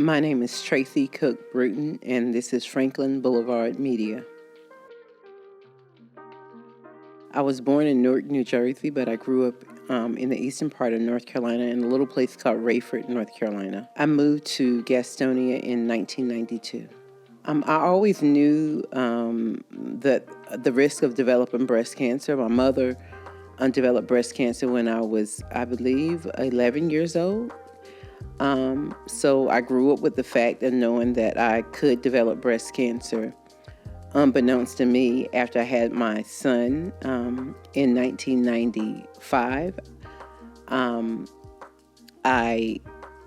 My name is Tracy Cook-Brewton, and this is Franklin Boulevard Media. I was born in Newark, New Jersey, but I grew up in the eastern part of North Carolina in a little place called Rayford, North Carolina. I moved to Gastonia in 1992. I always knew that the risk of developing breast cancer. My mother developed breast cancer when I was, I believe, 11 years old. So I grew up with the fact of knowing that I could develop breast cancer. Unbeknownst to me, after I had my son in 1995, I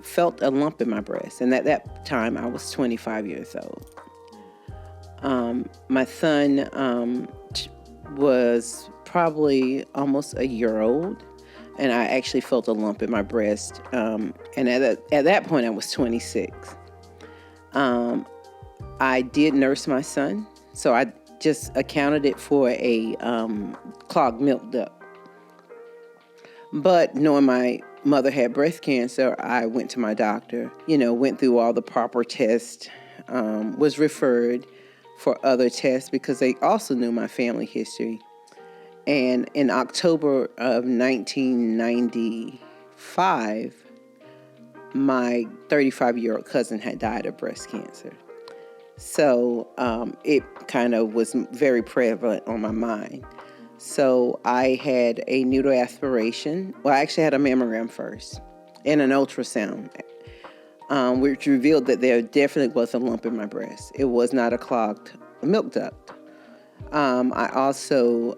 felt a lump in my breast. And at that time, I was 25 years old. My son was probably almost a year old. And I actually felt a lump in my breast. And at that point, I was 26. I did nurse my son, so I just accounted it for a clogged milk duct. But knowing my mother had breast cancer, I went to my doctor, went through all the proper tests, was referred for other tests because they also knew my family history. And in October of 1995, my 35-year-old cousin had died of breast cancer. So it kind of was very prevalent on my mind. So I had a needle aspiration. Well, I actually had a mammogram first and an ultrasound, which revealed that there definitely was a lump in my breast. It was not a clogged milk duct. I also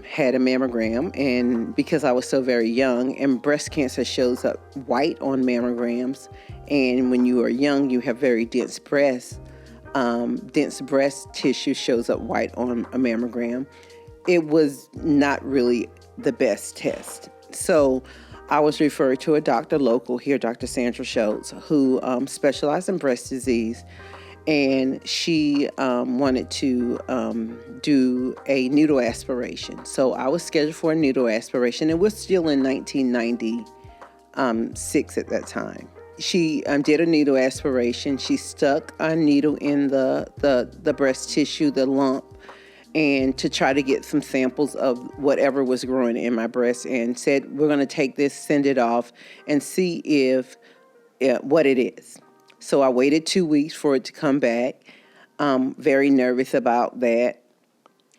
had a mammogram, and because I was so very young, and breast cancer shows up white on mammograms, and when you are young, you have very dense breasts. Dense breast tissue shows up white on a mammogram. It was not really the best test. So I was referred to a doctor local here, Dr. Sandra Schultz, who specialized in breast disease. And she wanted to do a needle aspiration. So I was scheduled for a needle aspiration, and we're still in 1996 at that time. She did a needle aspiration. She stuck a needle in the breast tissue, the lump, and to try to get some samples of whatever was growing in my breast, and said, we're going to take this, send it off, and see if what it is. So I waited 2 weeks for it to come back. Very nervous about that.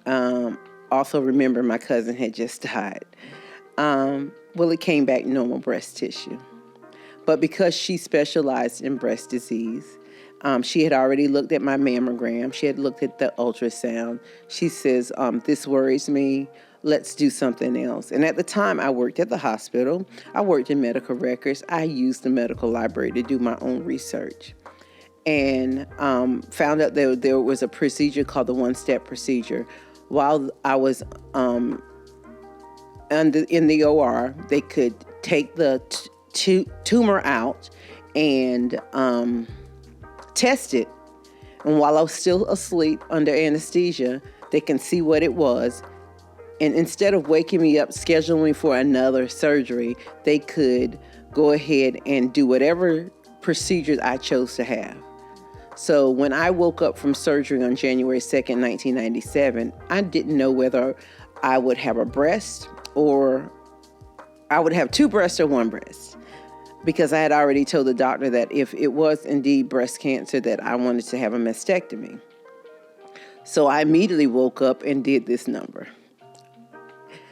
Also remember my cousin had just died. Well, it came back normal breast tissue. But because she specialized in breast disease, she had already looked at my mammogram. She had looked at the ultrasound. She says, this worries me. Let's do something else. And at the time, I worked at the hospital. I worked in medical records. I used the medical library to do my own research. And found out that there was a procedure called the one-step procedure. While I was in the OR, they could take the tumor out and test it. And while I was still asleep under anesthesia, they can see what it was. And instead of waking me up, scheduling for another surgery, they could go ahead and do whatever procedures I chose to have. So when I woke up from surgery on January 2nd, 1997, I didn't know whether I would have a breast or I would have two breasts or one breast, because I had already told the doctor that if it was indeed breast cancer, that I wanted to have a mastectomy. So I immediately woke up and did this number.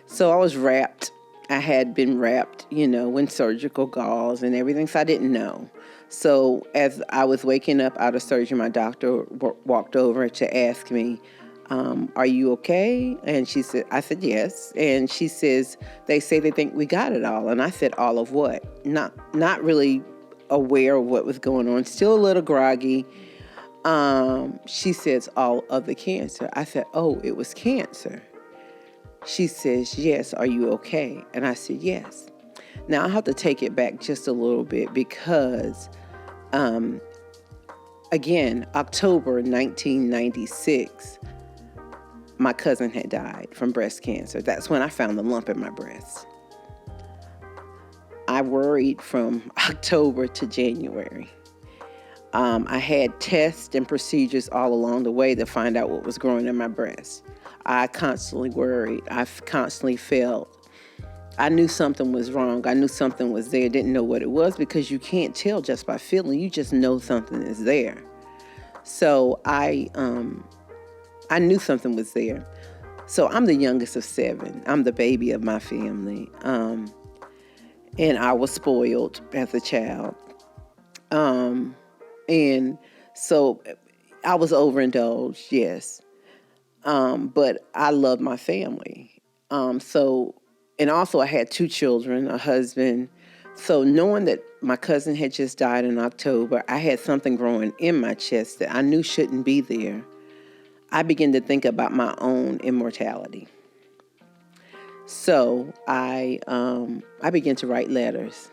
So I was wrapped. I had been wrapped, in surgical gauze and everything, so I didn't know. So as I was waking up out of surgery, my doctor walked over to ask me, are you okay? And I said, yes. And she says, they say they think we got it all. And I said, all of what? Not really aware of what was going on, still a little groggy. She says, all of the cancer. I said, oh, it was cancer. She says, yes, are you okay? And I said, yes. Now I have to take it back just a little bit because, again, October 1996, my cousin had died from breast cancer. That's when I found the lump in my breast. I worried from October to January. I had tests and procedures all along the way to find out what was growing in my breast. I constantly worried. I constantly felt. I knew something was wrong. I knew something was there. Didn't know what it was because you can't tell just by feeling. You just know something is there. So I knew something was there. So I'm the youngest of 7. I'm the baby of my family. And I was spoiled as a child. And so I was overindulged, yes. But I loved my family. And also I had 2 children, a husband. So knowing that my cousin had just died in October, I had something growing in my chest that I knew shouldn't be there. I began to think about my own immortality. So I began to write letters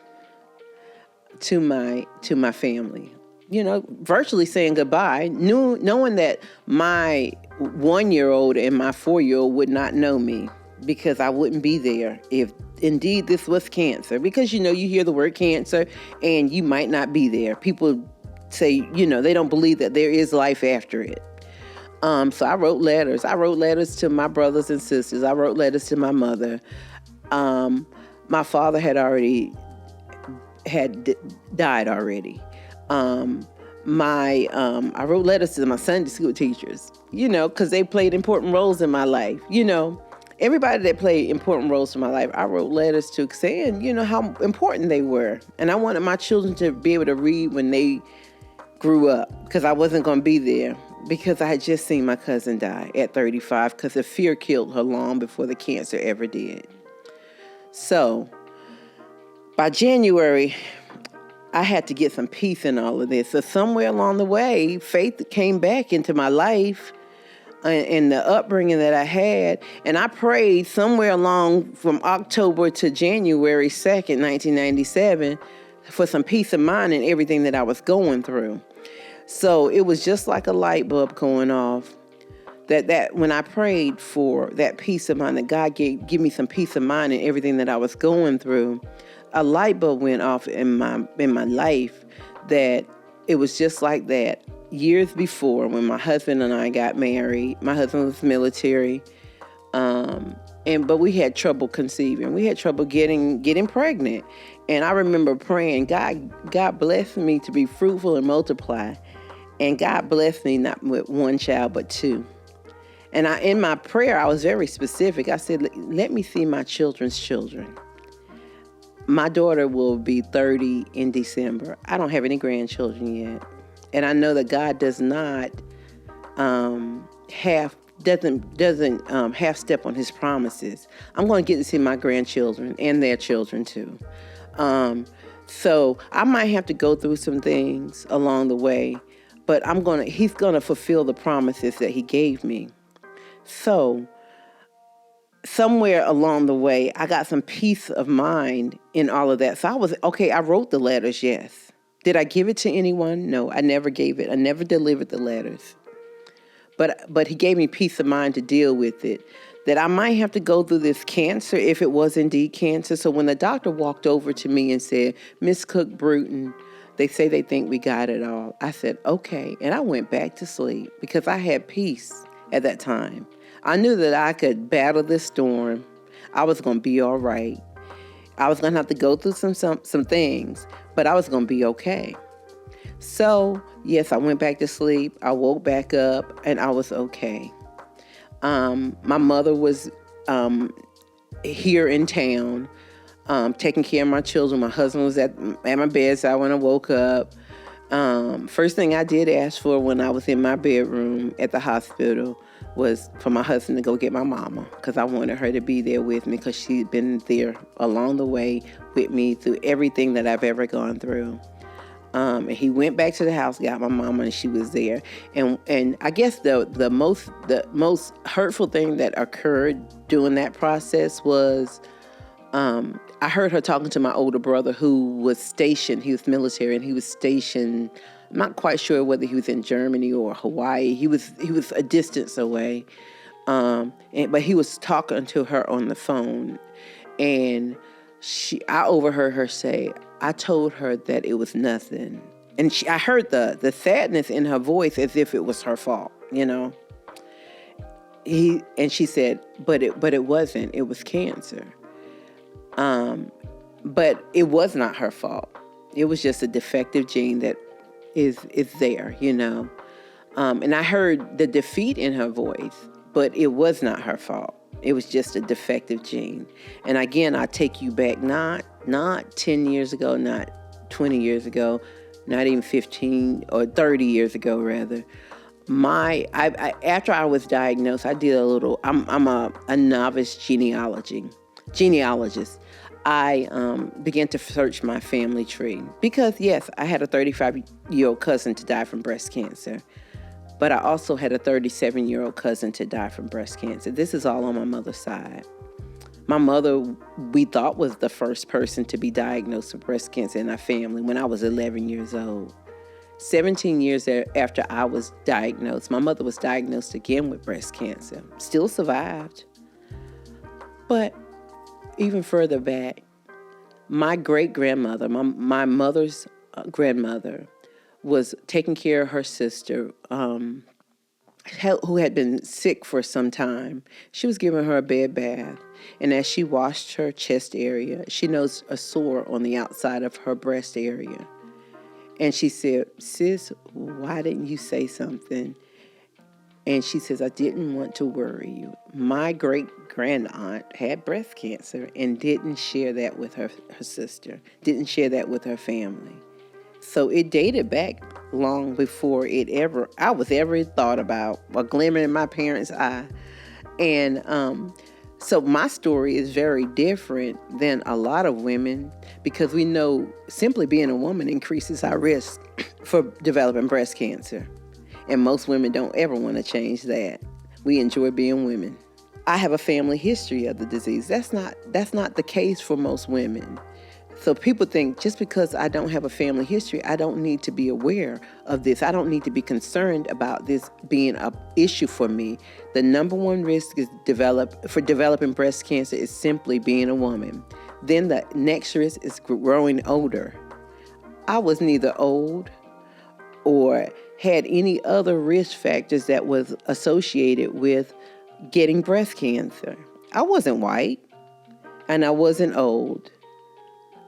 to my family, virtually saying goodbye, knowing that my 1-year-old and my 4-year-old would not know me because I wouldn't be there if indeed this was cancer. Because, you hear the word cancer and you might not be there. People say, they don't believe that there is life after it. So I wrote letters. I wrote letters to my brothers and sisters. I wrote letters to my mother. My father had died already. I wrote letters to my Sunday school teachers, because they played important roles in my life. Everybody that played important roles in my life, I wrote letters to saying, how important they were. And I wanted my children to be able to read when they grew up, because I wasn't going to be there, because I had just seen my cousin die at 35 because the fear killed her long before the cancer ever did. So by January, I had to get some peace in all of this. So somewhere along the way, faith came back into my life and the upbringing that I had. And I prayed somewhere along from October to January 2nd, 1997, for some peace of mind in everything that I was going through. So it was just like a light bulb going off. That when I prayed for that peace of mind, that God give me some peace of mind in everything that I was going through, a light bulb went off in my life that it was just like that. Years before, when my husband and I got married, my husband was military, but we had trouble conceiving. We had trouble getting pregnant. And I remember praying, God bless me to be fruitful and multiply. And God blessed me not with 1 child, but 2. And in my prayer, I was very specific. I said, let me see my children's children. My daughter will be 30 in December. I don't have any grandchildren yet. And I know that God does not half step on his promises. I'm going to get to see my grandchildren and their children too. So I might have to go through some things along the way, but he's going to fulfill the promises that he gave me. So somewhere along the way, I got some peace of mind in all of that. So I was, okay, I wrote the letters, yes. Did I give it to anyone? No, I never gave it. I never delivered the letters. But he gave me peace of mind to deal with it, that I might have to go through this cancer if it was indeed cancer. So when the doctor walked over to me and said, Miss Cook-Brewton, they say they think we got it all. I said, okay. And I went back to sleep because I had peace at that time. I knew that I could battle this storm. I was going to be all right. I was going to have to go through some things, but I was going to be okay. So, yes, I went back to sleep. I woke back up and I was okay. My mother was here in town taking care of my children. My husband was at my bedside when I woke up. First thing I did ask for when I was in my bedroom at the hospital was for my husband to go get my mama, because I wanted her to be there with me, because she'd been there along the way with me through everything that I've ever gone through. And he went back to the house, got my mama, and she was there. And I guess the most hurtful thing that occurred during that process was I heard her talking to my older brother, who was stationed. He was military, and he was stationed. I'm not quite sure whether he was in Germany or Hawaii. He was a distance away, but he was talking to her on the phone, and I overheard her say, "I told her that it was nothing. And I heard the sadness in her voice as if it was her fault, She said, but it wasn't. It was cancer. But it was not her fault. It was just a defective gene that is there, And I heard the defeat in her voice, but it was not her fault. It was just a defective gene. And again, I take you back not 10 years ago, not 20 years ago, not even 15 or 30 years ago, rather. After I was diagnosed, I did I'm a novice genealogist. I began to search my family tree because, yes, I had a 35-year-old cousin to die from breast cancer, but I also had a 37-year-old cousin to die from breast cancer. This is all on my mother's side. My mother, we thought, was the first person to be diagnosed with breast cancer in our family when I was 11 years old. 17 years after I was diagnosed, my mother was diagnosed again with breast cancer. Still survived. But even further back, my great-grandmother, my mother's grandmother, was taking care of her sister, who had been sick for some time. She was giving her a bed bath. And as she washed her chest area, she noticed a sore on the outside of her breast area. And she said, "Sis, why didn't you say something?" And she says, "I didn't want to worry you." My great-grand-aunt had breast cancer and didn't share that with her sister, didn't share that with her family. So it dated back long before I was ever thought about, a glimmer in my parents' eye. And so my story is very different than a lot of women because we know simply being a woman increases our risk for developing breast cancer. And most women don't ever want to change that. We enjoy being women. I have a family history of the disease. That's not the case for most women. So people think just because I don't have a family history, I don't need to be aware of this. I don't need to be concerned about this being an issue for me. The number one risk for developing breast cancer is simply being a woman. Then the next risk is growing older. I was neither old or had any other risk factors that was associated with getting breast cancer. I wasn't white and I wasn't old.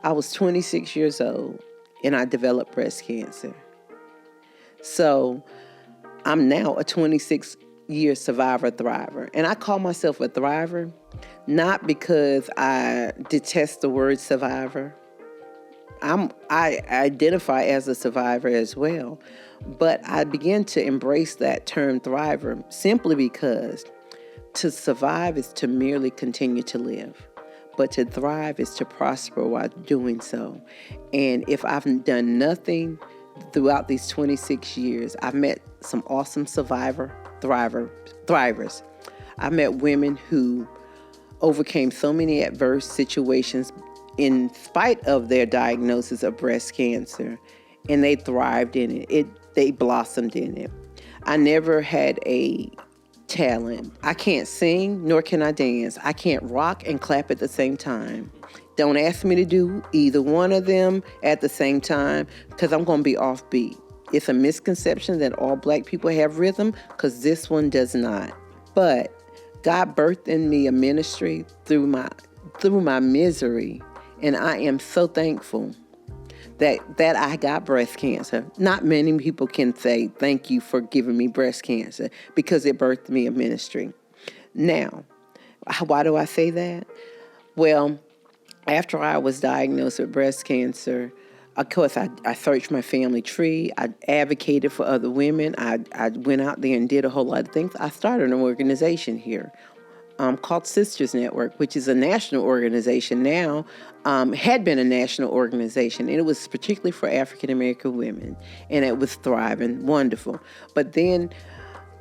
I was 26 years old and I developed breast cancer. So I'm now a 26-year survivor thriver. And I call myself a thriver, not because I detest the word survivor. I identify as a survivor as well. But I began to embrace that term thriver simply because to survive is to merely continue to live. But to thrive is to prosper while doing so. And if I've done nothing throughout these 26 years, I've met some awesome thrivers. I've met women who overcame so many adverse situations in spite of their diagnosis of breast cancer, and they thrived in it. They blossomed in it. I never had a talent. I can't sing, nor can I dance. I can't rock and clap at the same time. Don't ask me to do either one of them at the same time because I'm going to be offbeat. It's a misconception that all Black people have rhythm because this one does not. But God birthed in me a ministry through my misery, and I am so thankful that I got breast cancer. Not many people can say thank you for giving me breast cancer because it birthed me a ministry. Now, why do I say that? Well, after I was diagnosed with breast cancer, of course, I searched my family tree. I advocated for other women. I went out there and did a whole lot of things. I started an organization here called Sisters Network, which is a national organization now, had been a national organization, and it was particularly for African-American women, and it was thriving, wonderful. But then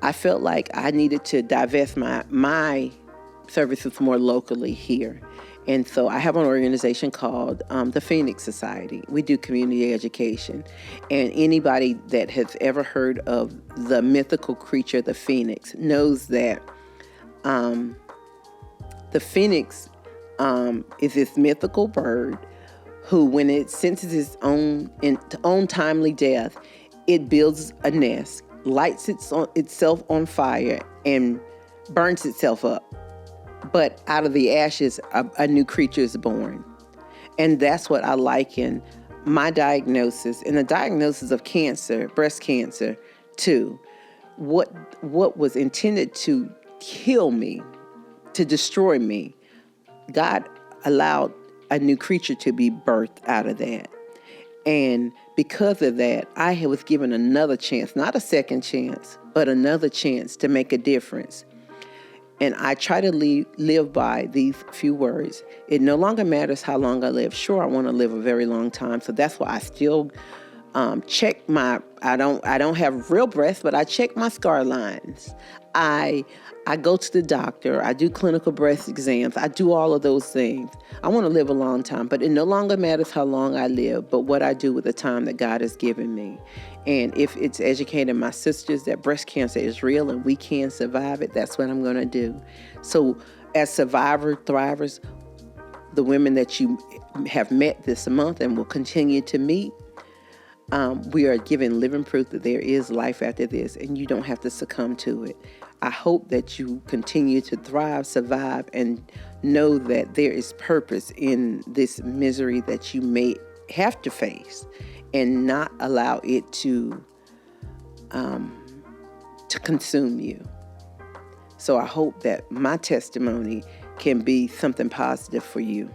I felt like I needed to divest my services more locally here. And so I have an organization called the Phoenix Society. We do community education. And anybody that has ever heard of the mythical creature, the phoenix, knows that the phoenix is this mythical bird who, when it senses its own timely death, it builds a nest, lights itself on fire, and burns itself up. But out of the ashes, a new creature is born. And that's what I liken my diagnosis and the diagnosis of cancer, breast cancer, to. What was intended to kill me, to destroy me, God allowed a new creature to be birthed out of that. And because of that, I was given another chance, not a second chance, but another chance to make a difference. And I try to live by these few words. It no longer matters how long I live. Sure, I want to live a very long time. So that's why I still check I don't have real breasts, but I check my scar lines. I go to the doctor. I do clinical breast exams. I do all of those things. I want to live a long time, but it no longer matters how long I live, but what I do with the time that God has given me. And if it's educating my sisters that breast cancer is real and we can survive it, that's what I'm going to do. So as survivor thrivers, the women that you have met this month and will continue to meet, we are given living proof that there is life after this, and you don't have to succumb to it. I hope that you continue to thrive, survive, and know that there is purpose in this misery that you may have to face, and not allow it to consume you. So I hope that my testimony can be something positive for you.